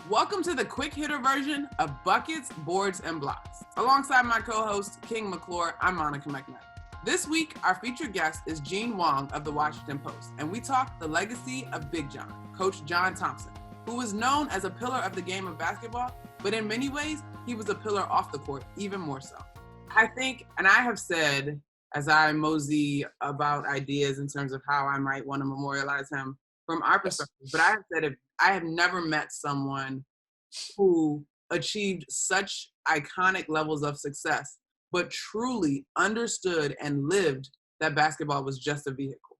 Welcome to the quick hitter version of Buckets, Boards, and Blocks. Alongside my co-host, King McClure, I'm Monica McNutt. This week, our featured guest is Gene Wong of the Washington Post, and we talk the legacy of Big John, Coach John Thompson, who was known as a pillar of the game of basketball, but in many ways, he was a pillar off the court, even more so. I think, and I have said, as I mosey about ideas in terms of how I might want to memorialize him from our perspective, but I have said, if I have never met someone who achieved such iconic levels of success, but truly understood and lived that basketball was just a vehicle,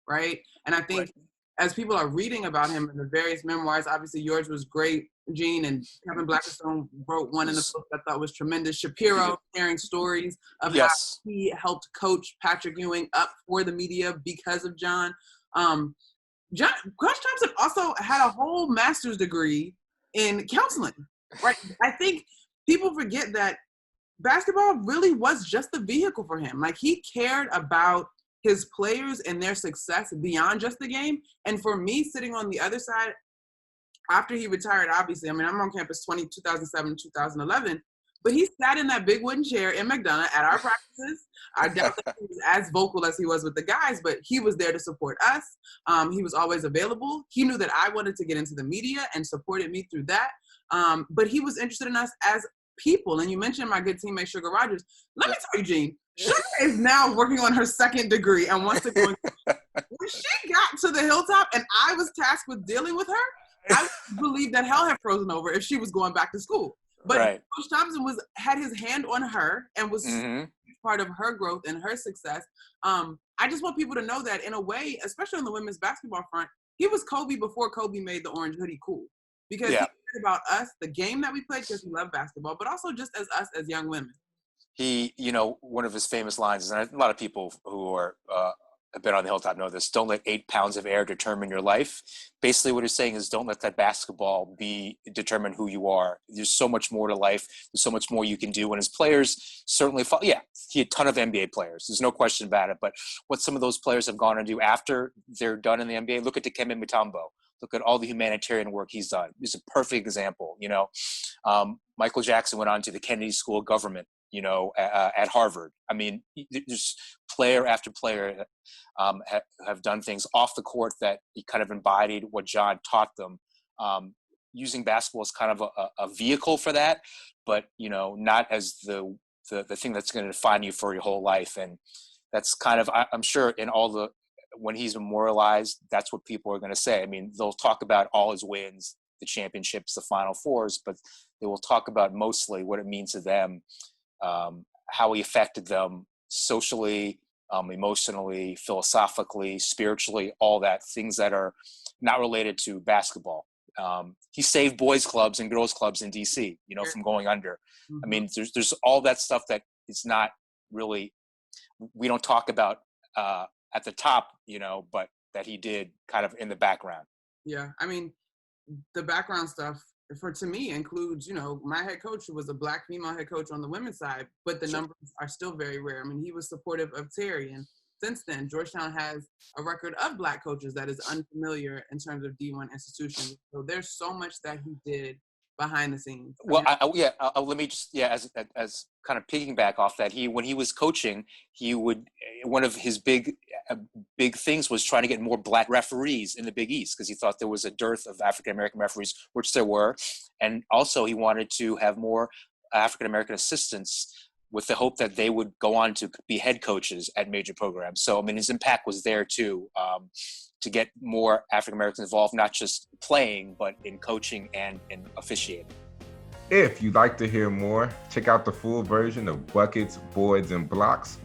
right? And I think as people are reading about him in the various memoirs, obviously yours was great, Gene, and Kevin Blackstone wrote one in the book that I thought was tremendous. Shapiro sharing stories of how he helped coach Patrick Ewing up for the media because of John. Coach Thompson also had a whole master's degree in counseling, right? I think people forget that basketball really was just a vehicle for him. Like, he cared about his players and their success beyond just the game. And for me, sitting on the other side, after he retired, obviously, I mean, I'm on campus 2007, 2011, but he sat in that big wooden chair in McDonough at our practices. I doubt that he was as vocal as he was with the guys, but he was there to support us. He was always available. He knew that I wanted to get into the media and supported me through that. But he was interested in us as people. And you mentioned my good teammate, Sugar Rogers. Let me tell you, Gene, Sugar is now working on her second degree and wants to go. When she got to the hilltop and I was tasked with dealing with her, I believed that hell had frozen over if she was going back to school. But Coach Thompson had his hand on her and was part of her growth and her success. I just want people to know that, in a way, especially on the women's basketball front, he was Kobe before Kobe made the orange hoodie cool. Because he cared about us, the game that we played, because we love basketball, but also just as us as young women. He, one of his famous lines is, and a lot of people who are have been on the hilltop know this: don't let 8 pounds of air determine your life. Basically what he's saying is, don't let that basketball determine who you are. There's so much more to life. There's so much more you can do. And his players certainly he had a ton of NBA players. There's no question about it. But what some of those players have gone and do after they're done in the NBA, look at Dikembe Mutombo. Look at all the humanitarian work he's done. He's a perfect example. Michael Jackson went on to the Kennedy School of Government, at Harvard. I mean, there's player after player have done things off the court that he kind of embodied what John taught them. Using basketball as kind of a vehicle for that, but not as the thing that's going to define you for your whole life. And that's kind of, I'm sure, when he's memorialized, that's what people are going to say. I mean, they'll talk about all his wins, the championships, the Final Fours, but they will talk about mostly what it means to them, how he affected them socially, emotionally, philosophically, spiritually, all that, things that are not related to basketball. He saved boys clubs and girls clubs in DC, from going under. I mean, there's all that stuff that is not really, we don't talk about at the top, but that he did kind of in the background. Yeah. I mean, the background stuff to me includes, my head coach, who was a Black female head coach on the women's side, but the numbers are still very rare. I mean, he was supportive of Terry, and since then, Georgetown has a record of Black coaches that is unfamiliar in terms of D1 institutions. So there's so much that he did behind the scenes. Well, let me just, as kind of piggyback off that, when he was coaching, one of his big things was trying to get more Black referees in the Big East, because he thought there was a dearth of African-American referees, which there were. And also he wanted to have more African-American assistants with the hope that they would go on to be head coaches at major programs. So, I mean, his impact was there too, to get more African-Americans involved, not just playing, but in coaching and in officiating. If you'd like to hear more, check out the full version of Buckets, Boards, and Blocks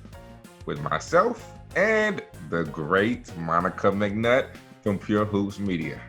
with myself and the great Monica McNutt from Pure Hoops Media.